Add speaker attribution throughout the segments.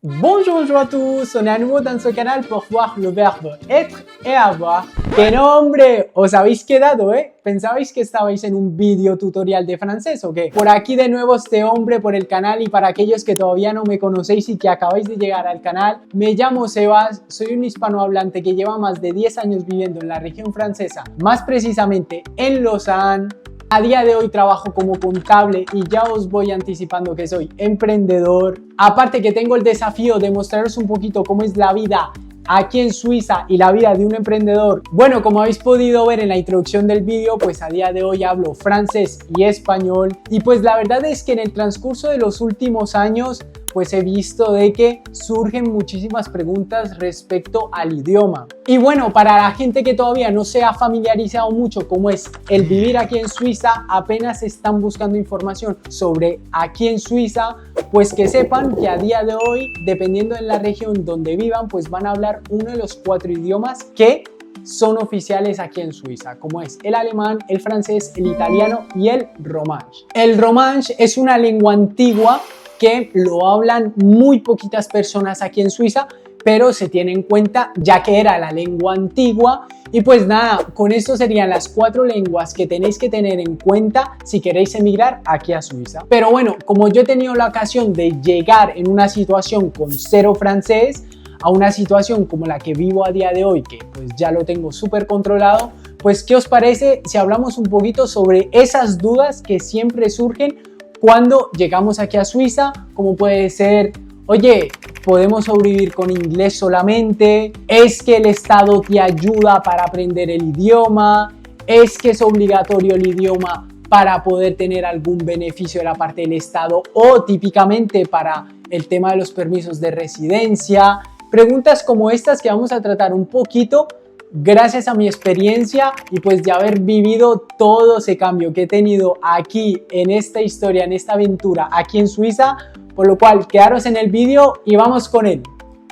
Speaker 1: Bonjour à tous, on est à nouveau dans ce canal pour voir le verbe être et avoir. ¡Qué nombre! Os habéis quedado, ¿eh? ¿Pensabais que estabais en un vídeo tutorial de francés o qué? Por aquí de nuevo este hombre por el canal, y para aquellos que todavía no me conocéis y que acabáis de llegar al canal, me llamo Sebas, soy un hispanohablante que lleva más de 10 años viviendo en la región francesa, más precisamente en Lausanne. A día de hoy trabajo como contable y ya os voy anticipando que soy emprendedor. Aparte que tengo el desafío de mostraros un poquito cómo es la vida aquí en Suiza y la vida de un emprendedor. Bueno, como habéis podido ver en la introducción del vídeo, pues a día de hoy hablo francés y español. Y pues la verdad es que en el transcurso de los últimos años pues he visto de que surgen muchísimas preguntas respecto al idioma. Y bueno, para la gente que todavía no se ha familiarizado mucho cómo es el vivir aquí en Suiza, apenas están buscando información sobre aquí en Suiza, pues que sepan que a día de hoy, dependiendo de la región donde vivan, pues van a hablar uno de los 4 idiomas que son oficiales aquí en Suiza, como es el alemán, el francés, el italiano y el romanche. El romanche es una lengua antigua que lo hablan muy poquitas personas aquí en Suiza, pero se tiene en cuenta ya que era la lengua antigua. Y pues nada, con esto serían las 4 lenguas que tenéis que tener en cuenta si queréis emigrar aquí a Suiza. Pero bueno, como yo he tenido la ocasión de llegar en una situación con 0 francés a una situación como la que vivo a día de hoy, que pues ya lo tengo súper controlado, pues ¿qué os parece si hablamos un poquito sobre esas dudas que siempre surgen cuando llegamos aquí a Suiza? Como puede ser, oye, ¿podemos sobrevivir con inglés solamente? ¿Es que el Estado te ayuda para aprender el idioma? ¿Es que es obligatorio el idioma para poder tener algún beneficio de la parte del Estado o típicamente para el tema de los permisos de residencia? Preguntas como estas que vamos a tratar un poquito gracias a mi experiencia y pues de haber vivido todo ese cambio que he tenido aquí en esta historia, en esta aventura aquí en Suiza, por lo cual quedaros en el vídeo y vamos con él.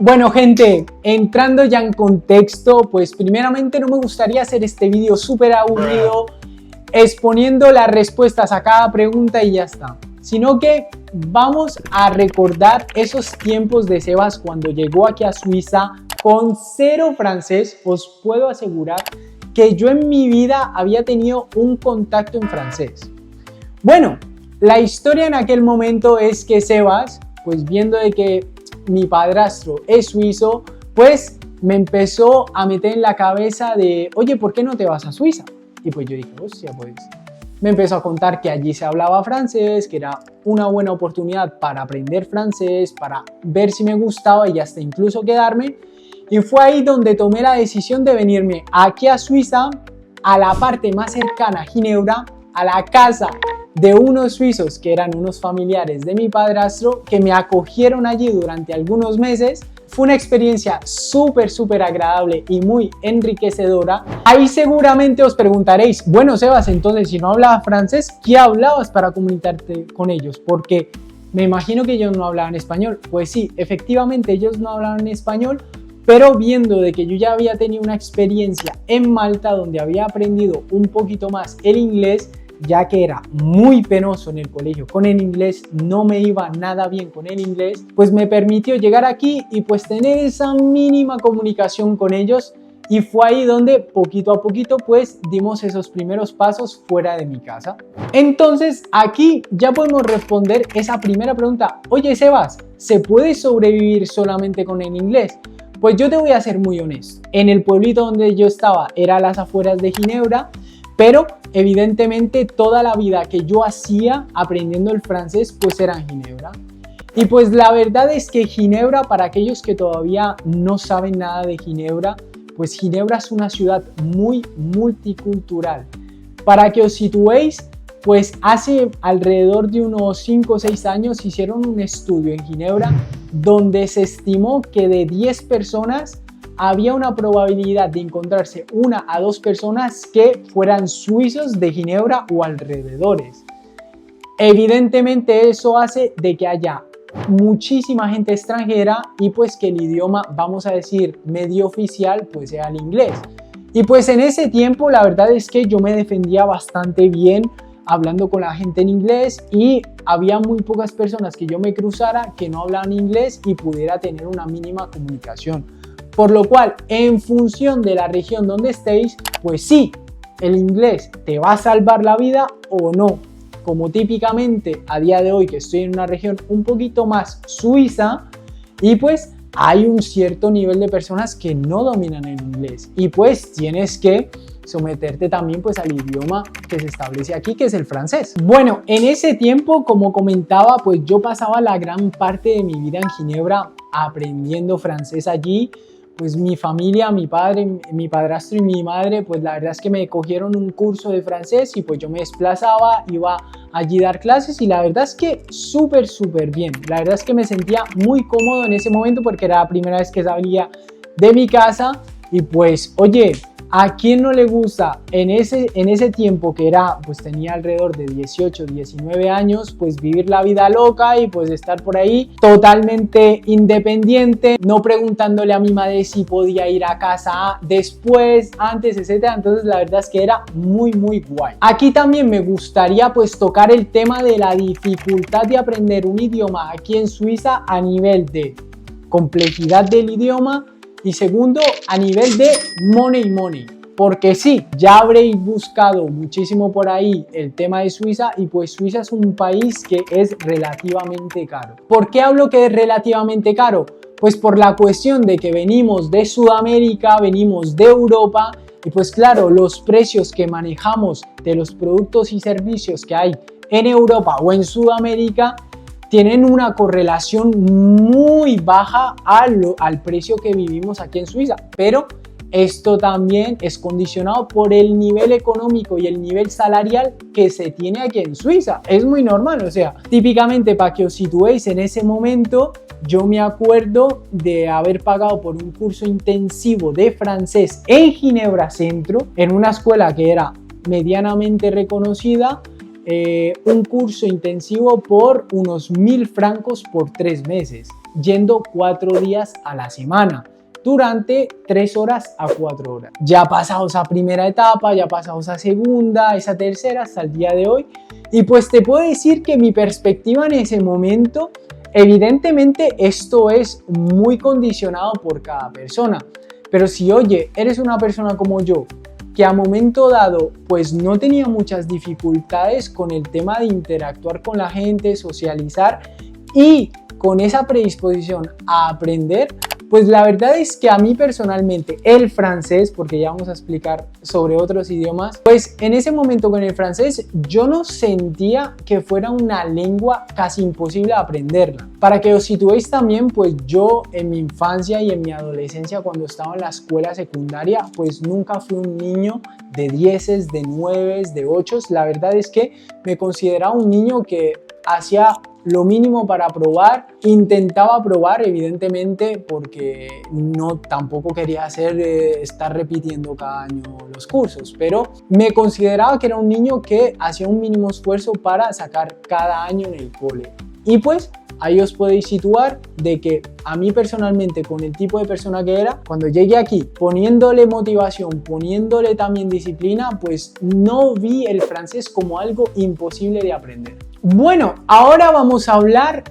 Speaker 1: Bueno gente, entrando ya en contexto, pues primeramente no me gustaría hacer este vídeo súper aburrido exponiendo las respuestas a cada pregunta y ya está, sino que vamos a recordar esos tiempos de Sebas cuando llegó aquí a Suiza con 0 francés. Os puedo asegurar que yo en mi vida había tenido un contacto en francés. Bueno, la historia en aquel momento es que Sebas, pues viendo de que mi padrastro es suizo, pues me empezó a meter en la cabeza de, oye, ¿por qué no te vas a Suiza? Y pues yo dije, hostia, pues me empezó a contar que allí se hablaba francés, que era una buena oportunidad para aprender francés, para ver si me gustaba y hasta incluso quedarme. Y fue ahí donde tomé la decisión de venirme aquí a Suiza, a la parte más cercana a Ginebra, a la casa de unos suizos que eran unos familiares de mi padrastro que me acogieron allí durante algunos meses. Fue una experiencia súper agradable y muy enriquecedora. Ahí seguramente os preguntaréis, bueno Sebas, entonces si no hablabas francés, ¿qué hablabas para comunicarte con ellos? Porque me imagino que ellos no hablaban español. Pues sí, efectivamente ellos no hablaban español, pero viendo de que yo ya había tenido una experiencia en Malta donde había aprendido un poquito más el inglés, ya que era muy penoso en el colegio con el inglés, no me iba nada bien con el inglés, pues me permitió llegar aquí y pues tener esa mínima comunicación con ellos, y fue ahí donde poquito a poquito pues dimos esos primeros pasos fuera de mi casa. Entonces aquí ya podemos responder esa primera pregunta, oye Sebas, ¿se puede sobrevivir solamente con el inglés? Pues yo te voy a ser muy honesto, en el pueblito donde yo estaba era a las afueras de Ginebra, pero evidentemente toda la vida que yo hacía aprendiendo el francés pues era en Ginebra. Y pues la verdad es que Ginebra, para aquellos que todavía no saben nada de Ginebra, pues Ginebra es una ciudad muy multicultural. Para que os situéis, pues hace alrededor de unos 5 o 6 años hicieron un estudio en Ginebra donde se estimó que de 10 personas había una probabilidad de encontrarse 1 a 2 personas que fueran suizos de Ginebra o alrededores. Evidentemente eso hace de que haya muchísima gente extranjera y pues que el idioma, vamos a decir, medio oficial pues sea el inglés. Y pues en ese tiempo la verdad es que yo me defendía bastante bien hablando con la gente en inglés y había muy pocas personas que yo me cruzara que no hablaban inglés y pudiera tener una mínima comunicación. Por lo cual, en función de la región donde estéis, pues sí, el inglés te va a salvar la vida o no. Como típicamente a día de hoy que estoy en una región un poquito más suiza y pues hay un cierto nivel de personas que no dominan el inglés y pues tienes que someterte también pues al idioma que se establece aquí, que es el francés. Bueno, en ese tiempo, como comentaba, pues yo pasaba la gran parte de mi vida en Ginebra aprendiendo francés allí. Pues mi familia, mi padre, mi padrastro y mi madre, pues la verdad es que me cogieron un curso de francés y pues yo me desplazaba, iba allí a dar clases y la verdad es que súper bien. La verdad es que me sentía muy cómodo en ese momento porque era la primera vez que salía de mi casa y pues oye, ¿a quién no le gusta en ese tiempo que era, pues tenía alrededor de 18, 19 años, pues vivir la vida loca y pues estar por ahí totalmente independiente, no preguntándole a mi madre si podía ir a casa después, antes, etcétera? Entonces la verdad es que era muy guay. Aquí también me gustaría pues tocar el tema de la dificultad de aprender un idioma aquí en Suiza a nivel de complejidad del idioma y segundo, a nivel de money. Porque sí, ya habréis buscado muchísimo por ahí el tema de Suiza y pues Suiza es un país que es relativamente caro. ¿Por qué hablo que es relativamente caro? Pues por la cuestión de que venimos de Sudamérica, venimos de Europa y pues claro, los precios que manejamos de los productos y servicios que hay en Europa o en Sudamérica tienen una correlación muy baja al precio que vivimos aquí en Suiza, pero esto también es condicionado por el nivel económico y el nivel salarial que se tiene aquí en Suiza. Es muy normal, o sea, típicamente para que os situéis en ese momento, yo me acuerdo de haber pagado por un curso intensivo de francés en Ginebra Centro, en una escuela que era medianamente reconocida, un curso intensivo por unos 1.000 francos por 3 meses, yendo 4 días a la semana, durante 3 horas a 4 horas. Ya pasado esa primera etapa, ya pasado esa segunda, esa tercera, hasta el día de hoy. Y pues te puedo decir que mi perspectiva en ese momento, evidentemente esto es muy condicionado por cada persona. Pero si, oye, eres una persona como yo, que a momento dado pues no tenía muchas dificultades con el tema de interactuar con la gente, socializar y con esa predisposición a aprender, pues la verdad es que a mí personalmente el francés, porque ya vamos a explicar sobre otros idiomas, pues en ese momento con el francés yo no sentía que fuera una lengua casi imposible de aprenderla. Para que os situéis también, pues yo en mi infancia y en mi adolescencia cuando estaba en la escuela secundaria, pues nunca fui un niño de 10, de 9, de 8. La verdad es que me consideraba un niño que hacía lo mínimo para probar, intentaba probar evidentemente porque no tampoco quería estar repitiendo cada año los cursos, pero me consideraba que era un niño que hacía un mínimo esfuerzo para sacar cada año en el cole. Y pues ahí os podéis situar de que a mí personalmente, con el tipo de persona que era, cuando llegué aquí poniéndole motivación, poniéndole también disciplina, pues no vi el francés como algo imposible de aprender. Bueno, ahora vamos a hablar,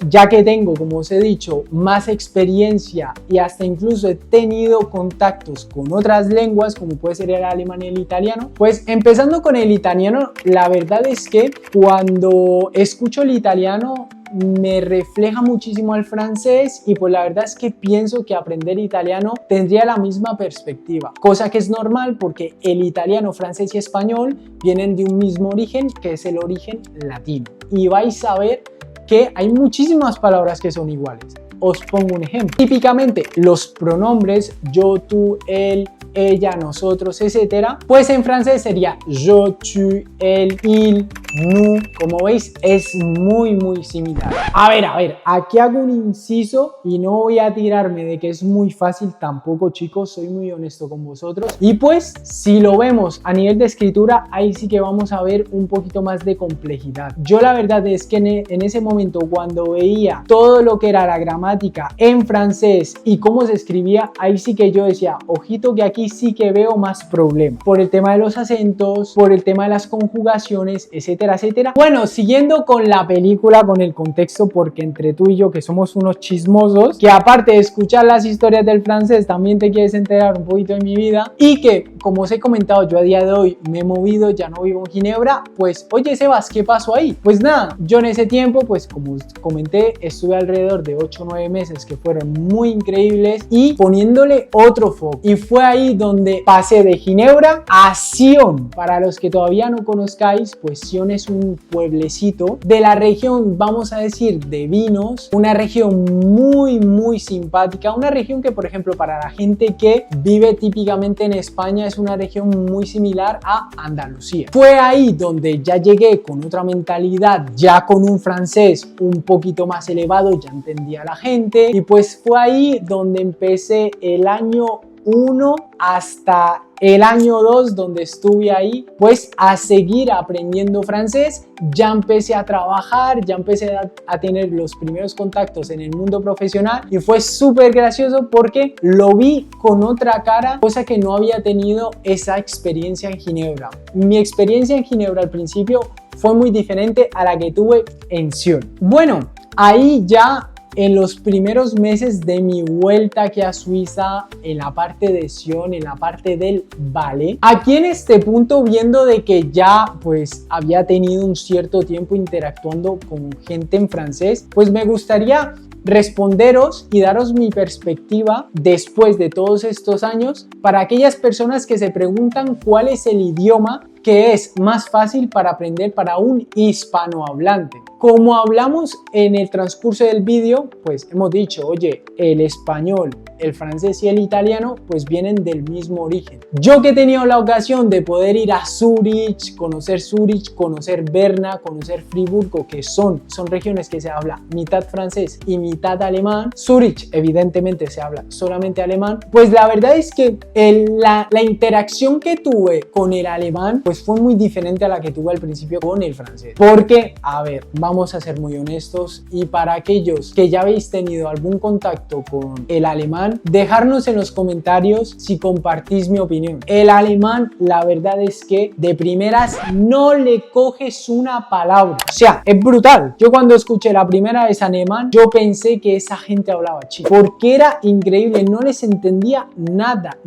Speaker 1: ya que tengo, como os he dicho, más experiencia y hasta incluso he tenido contactos con otras lenguas, como puede ser el alemán y el italiano. Pues empezando con el italiano, la verdad es que cuando escucho el italiano me refleja muchísimo al francés y pues la verdad es que pienso que aprender italiano tendría la misma perspectiva, cosa que es normal porque el italiano, francés y español vienen de un mismo origen, que es el origen latino, y vais a ver que hay muchísimas palabras que son iguales. Os pongo un ejemplo. Típicamente los pronombres yo, tú, él, ella, nosotros, etcétera, pues en francés sería je, tu, elle, il, nous, como veis, es muy similar. A ver, aquí hago un inciso y no voy a tirarme de que es muy fácil tampoco, chicos, soy muy honesto con vosotros. Y pues, si lo vemos a nivel de escritura, ahí sí que vamos a ver un poquito más de complejidad. Yo la verdad es que en ese momento, cuando veía todo lo que era la gramática en francés y cómo se escribía, ahí sí que yo decía, ojito que aquí sí que veo más problemas. Por el tema de los acentos, por el tema de las conjugaciones, etcétera, etcétera. Bueno, siguiendo con la película, con el contexto, porque entre tú y yo, que somos unos chismosos, que aparte de escuchar las historias del francés, también te quieres enterar un poquito de mi vida, y que, como os he comentado, yo a día de hoy me he movido, ya no vivo en Ginebra, pues, oye, Sebas, ¿qué pasó ahí? Pues nada, yo en ese tiempo, pues, como os comenté, estuve alrededor de 8 o 9 meses que fueron muy increíbles y poniéndole otro foco. Y fue ahí donde pasé de Ginebra a Sion. Para los que todavía no conozcáis, pues Sion es un pueblecito de la región, vamos a decir, de vinos, una región muy simpática, una región que, por ejemplo, para la gente que vive típicamente en España, es una región muy similar a Andalucía. Fue ahí donde ya llegué con otra mentalidad, ya con un francés un poquito más elevado, ya entendía a la gente, y pues fue ahí donde empecé el año 1 hasta el año 2, donde estuve ahí, pues a seguir aprendiendo francés. Ya empecé a trabajar, ya empecé a tener los primeros contactos en el mundo profesional y fue súper gracioso porque lo vi con otra cara, cosa que no había tenido esa experiencia en Ginebra. Mi experiencia en Ginebra al principio fue muy diferente a la que tuve en Sion. Bueno, ahí ya en los primeros meses de mi vuelta aquí a Suiza, en la parte de Sion, en la parte del ballet, aquí en este punto, viendo de que ya pues había tenido un cierto tiempo interactuando con gente en francés, pues me gustaría responderos y daros mi perspectiva después de todos estos años para aquellas personas que se preguntan cuál es el idioma que es más fácil para aprender para un hispanohablante. Como hablamos en el transcurso del vídeo, pues hemos dicho, oye, el español, el francés y el italiano pues vienen del mismo origen. Yo que he tenido la ocasión de poder ir a Zurich, conocer Berna, conocer Friburgo, que son regiones que se habla mitad francés y mitad alemán. Zurich evidentemente se habla solamente alemán. Pues la verdad es que la interacción que tuve con el alemán pues fue muy diferente a la que tuve al principio con el francés. Porque, a ver, vamos a ser muy honestos, y para aquellos que ya habéis tenido algún contacto con el alemán, dejarnos en los comentarios si compartís mi opinión. El alemán, la verdad es que de primeras no le coges una palabra. O sea, es brutal. Yo cuando escuché la primera vez alemán, yo pensé que esa gente hablaba chino, porque era increíble, no les entendía nada.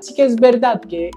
Speaker 1: Sí que es verdad que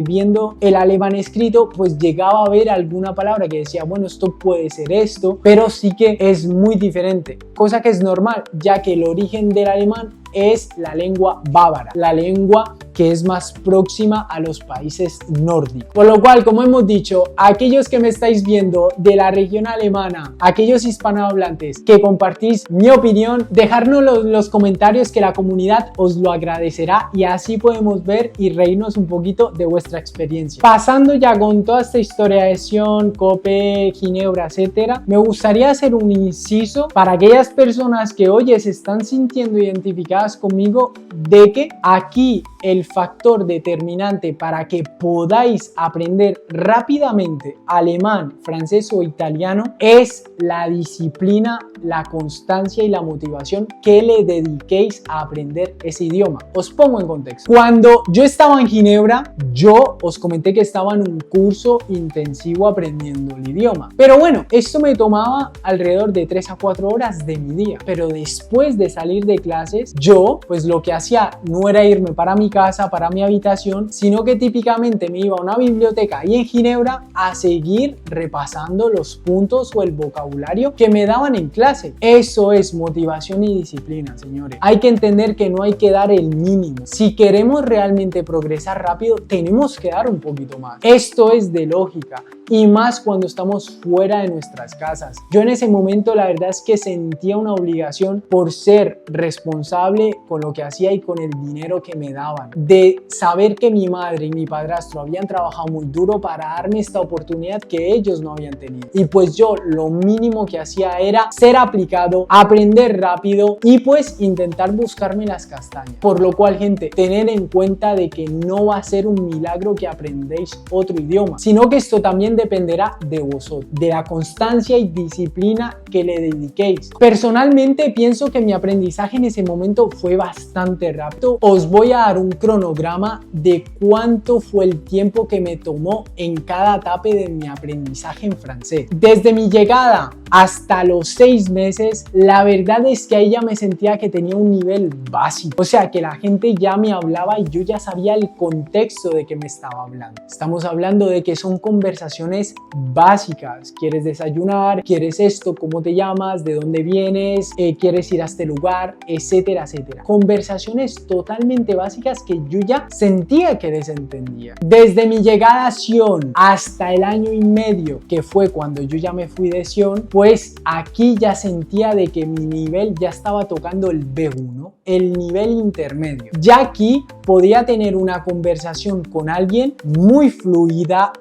Speaker 1: viendo el alemán escrito, pues llegaba a ver alguna palabra que decía, bueno, esto puede ser esto, pero sí que es muy diferente, cosa que es normal, ya que el origen del alemán es la lengua bávara, la lengua que es más próxima a los países nórdicos. Por lo cual, como hemos dicho, aquellos que me estáis viendo de la región alemana, aquellos hispanohablantes que compartís mi opinión, dejadnos los comentarios, que la comunidad os lo agradecerá y así podemos ver y reírnos un poquito de vuestra experiencia. Pasando ya con toda esta historia de Sion, Cope, Ginebra, etcétera, me gustaría hacer un inciso para aquellas personas que, oye, se están sintiendo identificadas conmigo, de que aquí el factor determinante para que podáis aprender rápidamente alemán, francés o italiano es la disciplina, la constancia y la motivación que le dediquéis a aprender ese idioma. Os pongo en contexto. Cuando yo estaba en Ginebra, yo os comenté que estaba en un curso intensivo aprendiendo el idioma. Pero bueno, esto me tomaba alrededor de 3 a 4 horas de mi día. Pero después de salir de clases, yo pues lo que hacía no era irme para mi casa, para mi habitación, sino que típicamente me iba a una biblioteca ahí en Ginebra a seguir repasando los puntos o el vocabulario que me daban en clase. Eso es motivación y disciplina, señores. Hay que entender que no hay que dar el mínimo. Si queremos realmente progresar rápido, tenemos que dar un poquito más. Esto es de lógica. y más cuando estamos fuera de nuestras casas. Yo en ese momento la verdad es que sentía una obligación por ser responsable con lo que hacía y con el dinero que me daban, de saber que mi madre y mi padrastro habían trabajado muy duro para darme esta oportunidad que ellos no habían tenido. Y pues yo lo mínimo que hacía era ser aplicado, aprender rápido y pues intentar buscarme las castañas. Por lo cual, gente, tener en cuenta de que no va a ser un milagro que aprendéis otro idioma, sino que esto también dependerá de vosotros, de la constancia y disciplina que le dediquéis. Personalmente pienso que mi aprendizaje en ese momento fue bastante rápido. Os voy a dar un cronograma de cuánto fue el tiempo que me tomó en cada etapa de mi aprendizaje en francés. Desde mi llegada hasta los 6 meses, la verdad es que ahí ya me sentía que tenía un nivel básico. O sea, que la gente ya me hablaba y yo ya sabía el contexto de que me estaba hablando. Estamos hablando de que son conversaciones básicas. ¿Quieres desayunar? ¿Quieres esto? ¿Cómo te llamas? ¿De dónde vienes? ¿Quieres ir a este lugar? Etcétera, etcétera. Conversaciones totalmente básicas que yo ya sentía que les entendía. Desde mi llegada a Sion hasta el año y medio, que fue cuando yo ya me fui de Sion, pues aquí ya sentía de que mi nivel ya estaba tocando el B1, el nivel intermedio. Ya aquí podía tener una conversación con alguien muy fluida,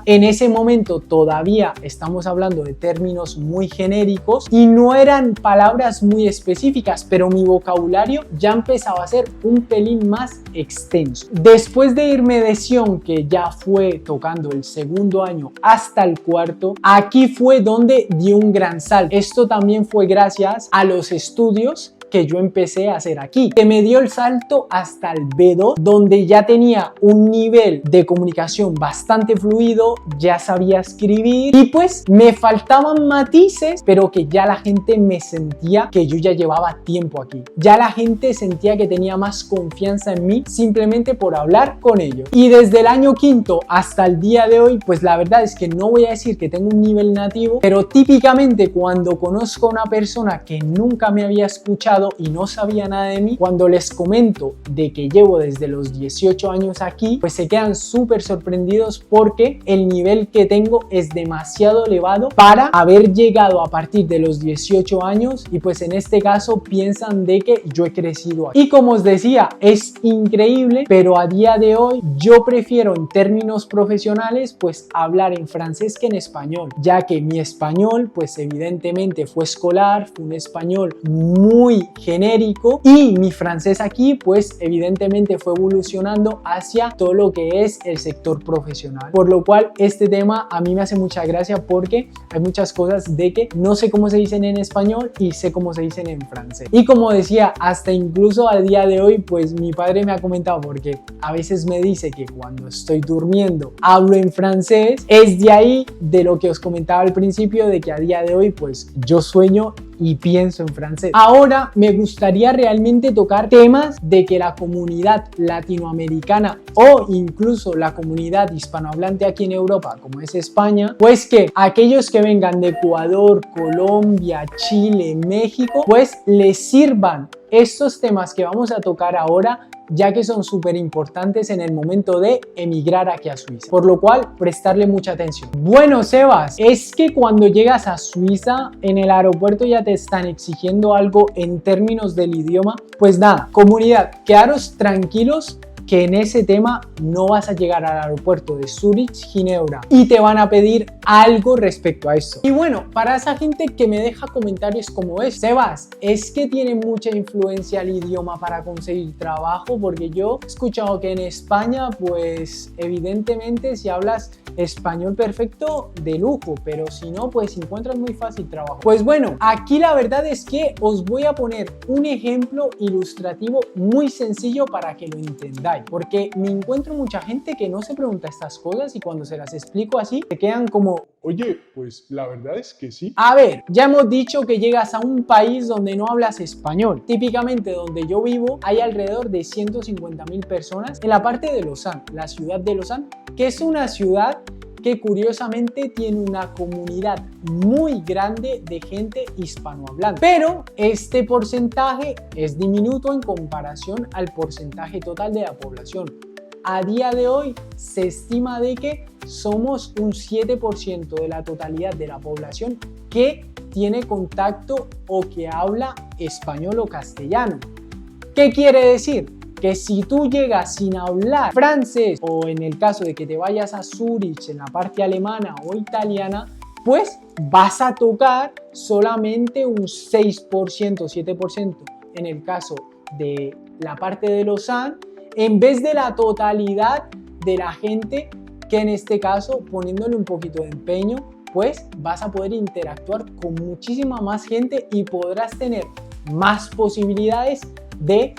Speaker 1: en ese momento todavía estamos hablando de términos muy genéricos y no eran palabras muy específicas, pero mi vocabulario ya empezaba a ser un pelín más extenso. Después de irme de Sion, que ya fue tocando el segundo año hasta el cuarto, aquí fue donde di un gran salto. Esto también fue gracias a los estudios que yo empecé a hacer aquí, que me dio el salto hasta el B2, donde ya tenía un nivel de comunicación bastante fluido, ya sabía escribir y pues me faltaban matices, pero que ya la gente me sentía que yo ya llevaba tiempo aquí. Ya la gente sentía que tenía más confianza en mí simplemente por hablar con ellos. Y desde el año quinto hasta el día de hoy, pues la verdad es que no voy a decir que tengo un nivel nativo, pero típicamente cuando conozco a una persona que nunca me había escuchado y no sabía nada de mí, cuando les comento de que llevo desde los 18 años aquí, pues se quedan súper sorprendidos porque el nivel que tengo es demasiado elevado para haber llegado a partir de los 18 años y pues en este caso piensan de que yo he crecido aquí. Y como os decía, es increíble, pero a día de hoy yo prefiero en términos profesionales pues hablar en francés que en español, ya que mi español pues evidentemente fue escolar, fue un español muy genérico y mi francés aquí pues evidentemente fue evolucionando hacia todo lo que es el sector profesional, por lo cual este tema a mí me hace mucha gracia porque hay muchas cosas de que no sé cómo se dicen en español y sé cómo se dicen en francés. Y como decía, hasta incluso al día de hoy pues mi padre me ha comentado, porque a veces me dice que cuando estoy durmiendo hablo en francés, es de ahí de lo que os comentaba al principio, de que a día de hoy pues yo sueño y pienso en francés. Ahora me gustaría realmente tocar temas de que la comunidad latinoamericana o incluso la comunidad hispanohablante aquí en Europa, como es España, pues que aquellos que vengan de Ecuador, Colombia, Chile, México, pues les sirvan estos temas que vamos a tocar ahora, ya que son súper importantes en el momento de emigrar aquí a Suiza, por lo cual prestarle mucha atención. Bueno, Sebas, es que cuando llegas a Suiza en el aeropuerto ya te están exigiendo algo en términos del idioma. Pues nada, comunidad, quedaros tranquilos que en ese tema no vas a llegar al aeropuerto de Zurich, Ginebra, y te van a pedir algo respecto a eso. Y bueno, para esa gente que me deja comentarios como Sebas, es que tiene mucha influencia el idioma para conseguir trabajo, porque yo he escuchado que en España, pues evidentemente si hablas español perfecto, de lujo, pero si no, pues encuentras muy fácil trabajo. Pues bueno, aquí la verdad es que os voy a poner un ejemplo ilustrativo muy sencillo para que lo entendáis, porque me encuentro mucha gente que no se pregunta estas cosas y cuando se las explico así, se quedan como:
Speaker 2: oye, pues la verdad es que sí.
Speaker 1: A ver, ya hemos dicho que llegas a un país donde no hablas español. Típicamente donde yo vivo hay alrededor de 150.000 personas en la parte de Lausanne, la ciudad de Lausanne, que es una ciudad que curiosamente tiene una comunidad muy grande de gente hispanohablante, pero este porcentaje es diminuto en comparación al porcentaje total de la población. a día de hoy se estima de que somos un 7% de la totalidad de la población que tiene contacto o que habla español o castellano. ¿Qué quiere decir? Que si tú llegas sin hablar francés o en el caso de que te vayas a Zurich en la parte alemana o italiana, pues vas a tocar solamente un 6%, 7% en el caso de la parte de Lausanne, en vez de la totalidad de la gente que en este caso, poniéndole un poquito de empeño, pues vas a poder interactuar con muchísima más gente y podrás tener más posibilidades de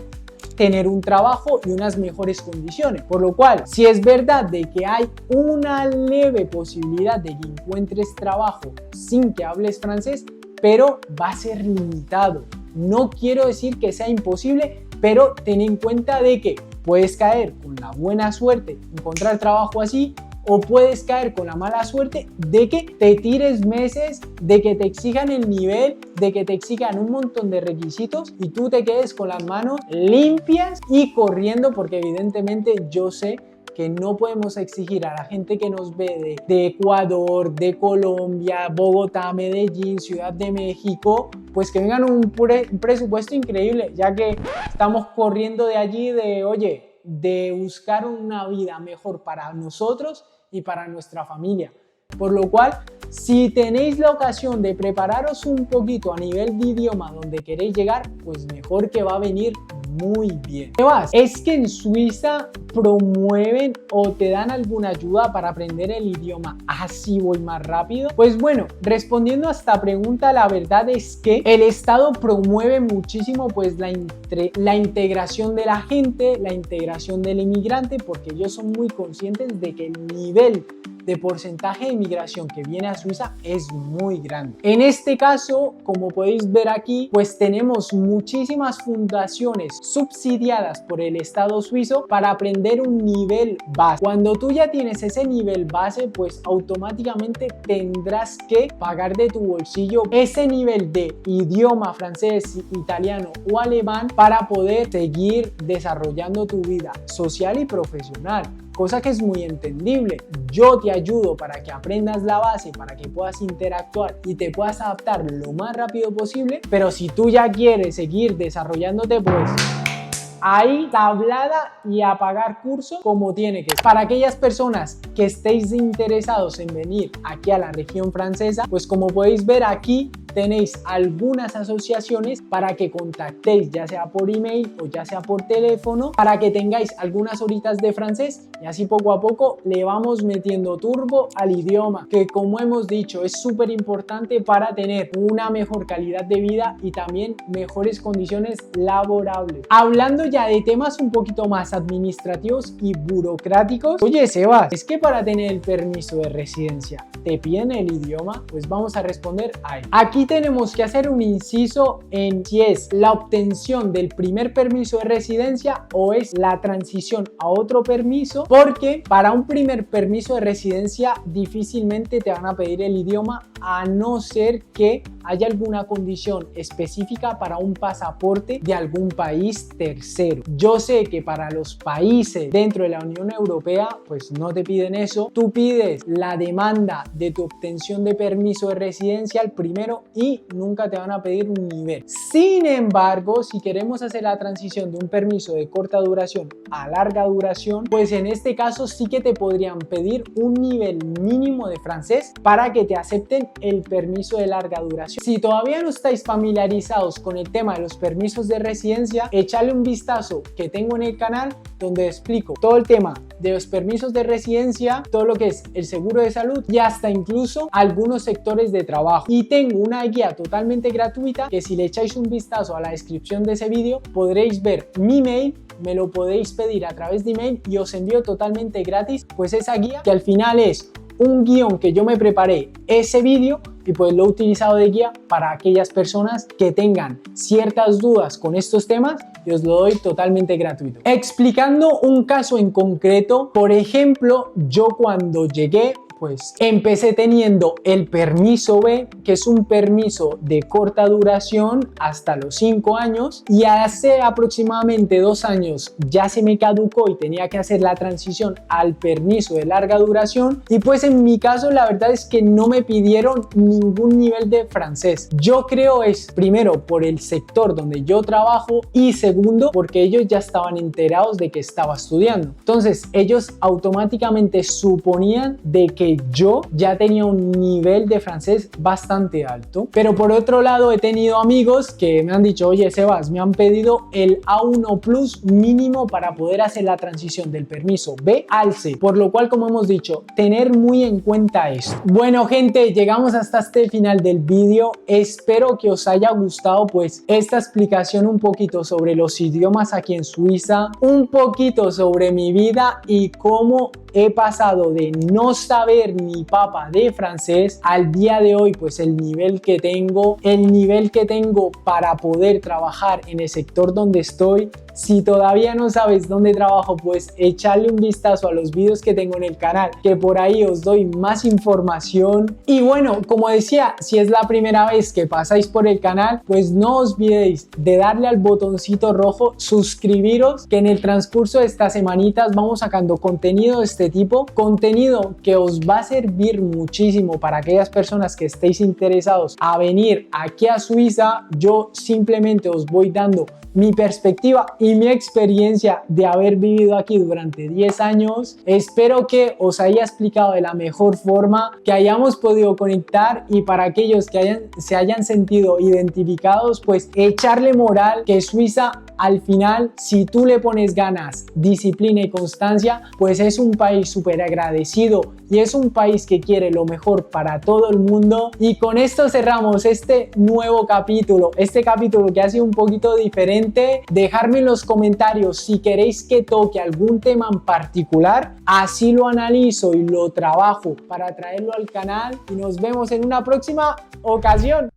Speaker 1: tener un trabajo y unas mejores condiciones. Por lo cual, si es verdad de que hay una leve posibilidad de que encuentres trabajo sin que hables francés, pero va a ser limitado. No quiero decir que sea imposible, pero ten en cuenta de que puedes caer con la buena suerte encontrar trabajo así, o puedes caer con la mala suerte de que te tires meses, de que te exijan el nivel, de que te exijan un montón de requisitos y tú te quedes con las manos limpias y corriendo, porque evidentemente yo sé que no podemos exigir a la gente que nos ve de Ecuador, de Colombia, Bogotá, Medellín, Ciudad de México, pues que vengan un presupuesto increíble, ya que estamos corriendo de allí de buscar una vida mejor para nosotros y para nuestra familia. Por lo cual, si tenéis la ocasión de prepararos un poquito a nivel de idioma donde queréis llegar, pues mejor, que va a venir muy bien. ¿Qué más? Es que en Suiza promueven o te dan alguna ayuda para aprender el idioma así voy más rápido. Pues bueno, respondiendo a esta pregunta, la verdad es que el Estado promueve muchísimo pues la integración de la gente, la integración del inmigrante, porque ellos son muy conscientes de que el nivel de porcentaje de inmigración que viene a Suiza es muy grande. En este caso, como podéis ver aquí, pues tenemos muchísimas fundaciones subsidiadas por el Estado suizo para aprender un nivel base. Cuando tú ya tienes ese nivel base, pues automáticamente tendrás que pagar de tu bolsillo ese nivel de idioma francés, italiano o alemán para poder seguir desarrollando tu vida social y profesional. Cosa que es muy entendible. Yo te ayudo para que aprendas la base, para que puedas interactuar y te puedas adaptar lo más rápido posible, pero si tú ya quieres seguir desarrollándote, pues ahí tablada y a pagar curso como tiene que ser. Para aquellas personas que estéis interesados en venir aquí a la región francesa, pues como podéis ver aquí tenéis algunas asociaciones para que contactéis, ya sea por email o ya sea por teléfono, para que tengáis algunas horitas de francés y así poco a poco le vamos metiendo turbo al idioma, que como hemos dicho es súper importante para tener una mejor calidad de vida y también mejores condiciones laborables. Hablando ya de temas un poquito más administrativos y burocráticos, oye Sebas, es que para tener el permiso de residencia te piden el idioma, pues vamos a responder ahí. Aquí tenemos que hacer un inciso en si es la obtención del primer permiso de residencia o es la transición a otro permiso, porque para un primer permiso de residencia difícilmente te van a pedir el idioma, a no ser que haya alguna condición específica para un pasaporte de algún país tercero. Yo sé que para los países dentro de la Unión Europea pues no te piden eso. Tú pides la demanda de tu obtención de permiso de residencia al primero y nunca te van a pedir un nivel. Sin embargo, si queremos hacer la transición de un permiso de corta duración a larga duración, pues en este caso sí que te podrían pedir un nivel mínimo de francés para que te acepten el permiso de larga duración. Si todavía no estáis familiarizados con el tema de los permisos de residencia, echadle un vistazo que tengo en el canal donde explico todo el tema de los permisos de residencia, todo lo que es el seguro de salud y hasta incluso algunos sectores de trabajo. Y tengo una guía totalmente gratuita que si le echáis un vistazo a la descripción de ese vídeo podréis ver mi mail, me lo podéis pedir a través de email y os envío totalmente gratis pues esa guía, que al final es un guión que yo me preparé ese vídeo y pues lo he utilizado de guía para aquellas personas que tengan ciertas dudas con estos temas y os lo doy totalmente gratuito. Explicando un caso en concreto, por ejemplo, yo cuando llegué pues empecé teniendo el permiso B, que es un permiso de corta duración hasta los 5 años, y hace aproximadamente 2 años ya se me caducó y tenía que hacer la transición al permiso de larga duración. Y pues en mi caso la verdad es que no me pidieron ningún nivel de francés. Yo creo es primero por el sector donde yo trabajo y segundo porque ellos ya estaban enterados de que estaba estudiando. Entonces ellos automáticamente suponían de que yo ya tenía un nivel de francés bastante alto. Pero por otro lado he tenido amigos que me han dicho, oye Sebas, me han pedido el A1 Plus mínimo para poder hacer la transición del permiso B al C. Por lo cual, como hemos dicho, tener muy en cuenta esto. Bueno gente, llegamos hasta este final del vídeo. Espero que os haya gustado pues esta explicación un poquito sobre los idiomas aquí en Suiza, un poquito sobre mi vida y cómo he pasado de no saber ni papa de francés al día de hoy, pues el nivel que tengo para poder trabajar en el sector donde estoy. Si todavía no sabes dónde trabajo, pues echarle un vistazo a los vídeos que tengo en el canal, que por ahí os doy más información. Y bueno, como decía, si es la primera vez que pasáis por el canal, pues no os olvidéis de darle al botoncito rojo, suscribiros, que en el transcurso de estas semanitas vamos sacando contenido de este tipo, contenido que os va a servir muchísimo para aquellas personas que estéis interesados a venir aquí a Suiza. Yo simplemente os voy dando mi perspectiva y mi experiencia de haber vivido aquí durante 10 años. Espero que os haya explicado de la mejor forma, que hayamos podido conectar, y para aquellos que se hayan sentido identificados, pues echarle moral, que Suiza al final, si tú le pones ganas, disciplina y constancia, pues es un país súper agradecido y es un país que quiere lo mejor para todo el mundo. Y con esto cerramos este nuevo capítulo, este capítulo que ha sido un poquito diferente. Dejadme en los comentarios si queréis que toque algún tema en particular, así lo analizo y lo trabajo para traerlo al canal, y nos vemos en una próxima ocasión.